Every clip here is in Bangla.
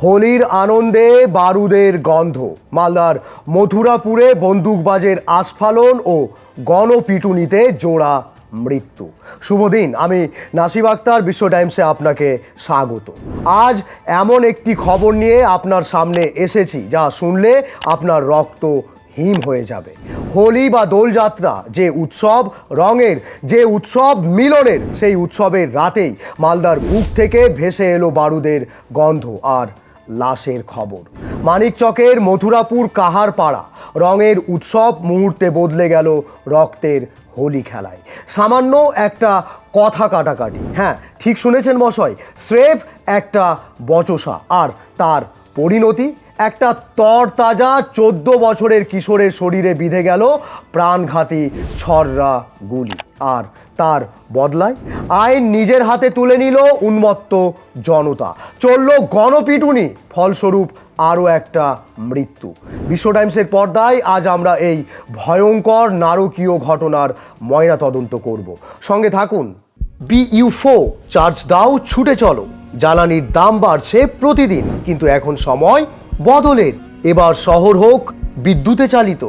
হোলির আনন্দে বারুদের গন্ধ, মালদার মথুরাপুরে বন্দুকবাজের আস্ফালন ও গণপিটুনিতে জোড়া মৃত্যু। শুভ দিন, আমি নাসিব আক্তার, বিশ্ব টাইমসে আপনাকে স্বাগত। আজ এমন একটি খবর নিয়ে আপনার সামনে এসেছি যা শুনলে আপনার রক্ত হিম হয়ে যাবে। হোলি বা দোলযাত্রা, যে উৎসব রঙের, যে উৎসব মিলনের, সেই উৎসবের রাতেই মালদার বুক থেকে ভেসে এলো বারুদের গন্ধ আর লাশের খবর। মানিকচকের মথুরাপুর কাহারপাড়া, রঙের উৎসব মুহূর্তে বদলে গেল রক্তের হোলি খেলায়। সামান্য একটা কথা কাটাকাটি, হ্যাঁ ঠিক শুনেছেন মশাই, স্রেফ একটা বচসা, আর তার পরিণতি একটা তরতাজা 14 বছরের কিশোরের শরীরে বিঁধে গেল প্রাণঘাতী ছররা গুলি। আর তার বদলায় আইন নিজের হাতে তুলে নিল উন্মত্ত জনতা, চলল গণপিটুনি, ফলস্বরূপ আরও একটা মৃত্যু। বিশ্ব টাইমসের পর্দায় আজ আমরা এই ভয়ঙ্কর নারকীয় ঘটনার ময়নাতদন্ত করব। সঙ্গে থাকুন। BU4 চার্জ দাও, ছুটে চলো। জ্বালানির দাম বাড়ছে প্রতিদিন, কিন্তু এখন সময় বদলের। এবার শহর হোক বিদ্যুতে চালিত।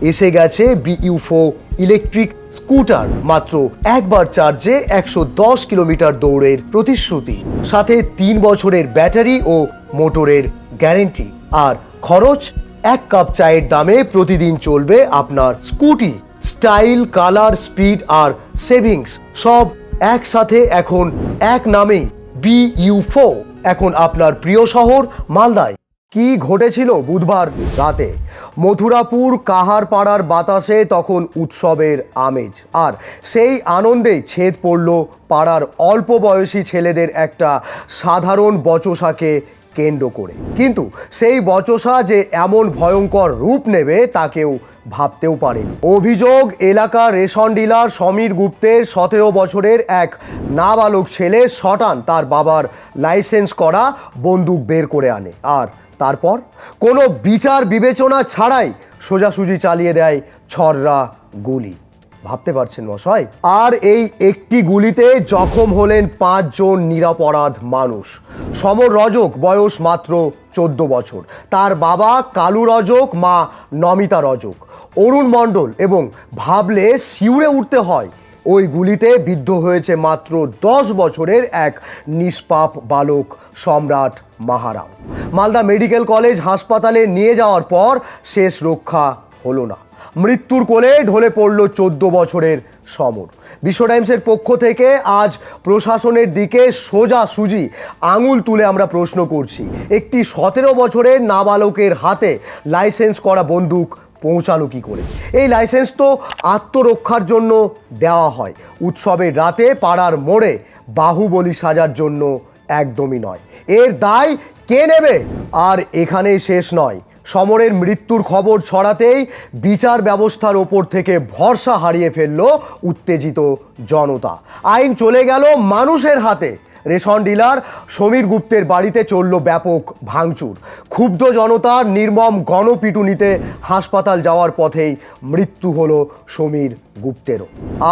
এসে গেছে BU4 ইলেকট্রিক স্কুটার, মাত্র একবার চার্জে 110 কিলোমিটার দৌড়ের প্রতিশ্রুতি, সাথে 3 বছরের ব্যাটারি ও মোটরের গ্যারেন্টি। আর খরচ 1 কাপ চায়ের দামে প্রতিদিন চলবে আপনার স্কুটি। স্টাইল, কালার, স্পিড আর সেভিংস সব একসাথে এখন এক নামেই BU4। এখন আপনার প্রিয় শহর মালদায়। কি ঘটেছিল বুধবার রাতে? মথুরাপুর কাহারপাড়ার বাতাসে তখন উৎসবের আমেজ, আর সেই আনন্দেই ছেদ পড়ল পাড়ার অল্প বয়সী ছেলেদের একটা সাধারণ বচসাকে কেন্দ্র করে। কিন্তু সেই বচসা যে এমন ভয়ঙ্কর রূপ নেবে তা কেউ ভাবতেও পারেন। অভিযোগ, এলাকার রেশন ডিলার সমীর গুপ্তের 17 বছরের এক নাবালক ছেলে শটান তার বাবার লাইসেন্স করা বন্দুক বের করে আনে, আর তারপর কোনো বিচার বিবেচনা ছাড়াই সোজাসুজি চালিয়ে দেয় ছররা গুলি। ভাবতে পারছেন মশাই? আর এই একটি গুলিতে জখম হলেন 5 জন নিরপরাধ মানুষ। সমর রজক, বয়স মাত্র 14 বছর, তার বাবা কালু রজক, মা নমিতা রজক। অরুণ মণ্ডল, এবং ভাবলে শিউরে উঠতে হয়, ওই গুলিতে বিদ্ধ হয়েছে মাত্র 10 বছরের এক নিষ্পাপ বালক সম্রাট মাহারাও। মালদা মেডিকেল কলেজ হাসপাতালে নিয়ে যাওয়ার পর শেষ রক্ষা হলো না। মৃত্যুর কোলে ঢলে পড়ল 14 বছরের সমর। বিশ্ব টাইমসের পক্ষ থেকে আজ প্রশাসনের দিকে সোজাসুজি আঙুল তুলে আমরা প্রশ্ন করছি, একটি 17 বছরের নাবালকের হাতে লাইসেন্স করা বন্দুক পৌঁছালো কি করে? এই লাইসেন্স তো আত্মরক্ষার জন্য দেওয়া হয়, উৎসবের রাতে পাড়ার মোড়ে বাহুবলী সাজার জন্য একদমই নয়। এর দায় কে নেবে? আর এখানেই শেষ নয়। সমরের মৃত্যুর খবর ছড়াতেই বিচার ব্যবস্থার ওপর থেকে ভরসা হারিয়ে ফেলল উত্তেজিত জনতা। আইন চলে গেল মানুষের হাতে। রেশন ডিলার সমীর গুপ্তের বাড়িতে চলল ব্যাপক ভাঙচুর। ক্ষুব্ধ জনতার নির্মম গণপিটুনিতে হাসপাতাল যাওয়ার পথেই মৃত্যু হলো সমীর গুপ্তেরও।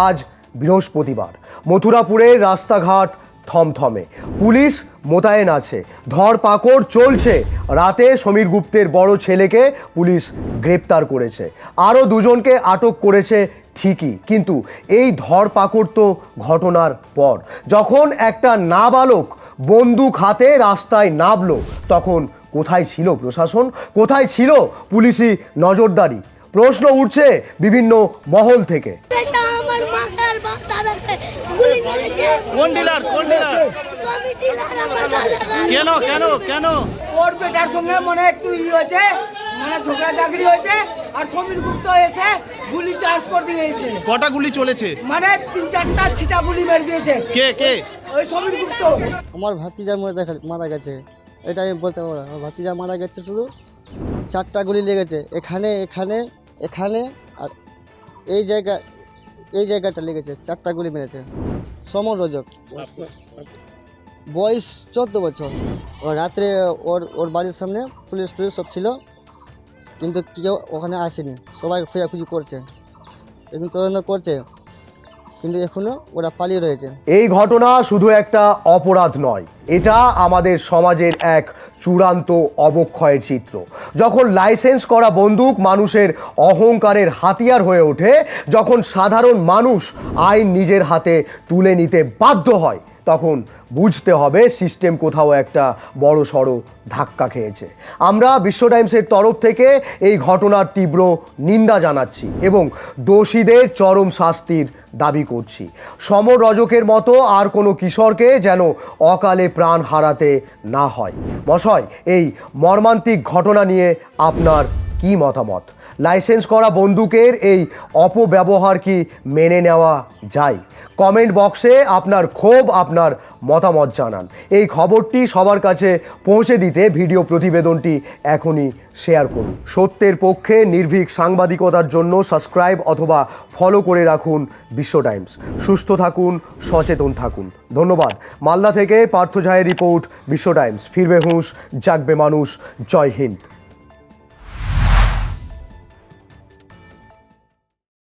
আজ বৃহস্পতিবার, মথুরাপুরের রাস্তাঘাট থমথমে, পুলিশ মোতায়েন আছে, ধরপাকড় চলছে। রাতে সমীর গুপ্তের বড় ছেলেকে পুলিশ গ্রেপ্তার করেছে, আরও 2 জনকে আটক করেছে ঠিকই, কিন্তু এই ধরপাকড় তো ঘটনার পর। যখন একটা নাবালক বন্দুক হাতে রাস্তায় নামলো, তখন কোথায় ছিল প্রশাসন? কোথায় ছিল পুলিশি নজরদারি? প্রশ্ন উঠছে বিভিন্ন মহল থেকে। কোন ডিলার? কেন কেন কেন? ওর বেটার সঙ্গে মনে একটু হয়েছে, মানে ঝগড়া ঝাগড়ি হয়েছে, আর সমীর গুপ্ত এসে গুলি চার্জ করে দিয়েছে। কটা গুলি চলেছে? মানে 3-4টা ছিটা গুলি মেরে দিয়েছে। কে কে? ওই সমীর গুপ্ত। আমার ভাতিজা মারা গেছে, এটা আমি বলতে পারবো না। আমার ভাতিজা মারা গেছে, শুধু 4টা গুলি লেগেছে, এখানে এখানে এখানে, আর এই জায়গাটা লেগেছে। 4টা গুলি মেরেছে। সমর রজক, বয়স 14 বছর। রাত্রে ওর বাড়ির সামনে পুলিশ সব ছিল, কিন্তু কেউ ওখানে আসেনি। সবাই খোঁজাখুঁজি করছে, এখন তদন্ত করছে। কিন্তু এখনও ওরা পালিয়ে রয়েছে। এই ঘটনা শুধু একটা অপরাধ নয়, এটা আমাদের সমাজের এক চূড়ান্ত অবক্ষয়ের চিত্র। যখন লাইসেন্স করা বন্দুক মানুষের অহংকারের হাতিয়ার হয়ে ওঠে, যখন সাধারণ মানুষ আইন নিজের হাতে তুলে নিতে বাধ্য হয়, তখন বুঝতে হবে সিস্টেম কোথাও একটা বড় সড়ো ধাক্কা খেয়েছে। আমরা বিশ্ব টাইমসের তরফ থেকে এই ঘটনার তীব্র নিন্দা জানাচ্ছি এবং দোষীদের চরম শাস্তির দাবি করছি। সমর রজকের মতো আর কোনো কিশোরকে যেন অকালে প্রাণ হারাতে না হয়। মশাই, এই মর্মান্তিক ঘটনা নিয়ে আপনার কি মতামত? লাইসেন্স করা বন্দুকের এই অপব্যবহার কি মেনে নেওয়া যায়? কমেন্ট বক্সে আপনার ক্ষোভ, আপনার মতামত জানান। এই খবরটি সবার কাছে পৌঁছে দিতে ভিডিও প্রতিবেদনটি এখনই শেয়ার করুন। সত্যের পক্ষে নির্ভীক সাংবাদিকতার জন্য সাবস্ক্রাইব অথবা ফলো করে রাখুন বিশ্ব টাইমস। সুস্থ থাকুন, সচেতন থাকুন। ধন্যবাদ। মালদা থেকে পার্থ ঝায়ের রিপোর্ট, বিশ্ব টাইমস। ফিরবে হুঁশ, জাগবে মানুষ। জয় হিন্দ।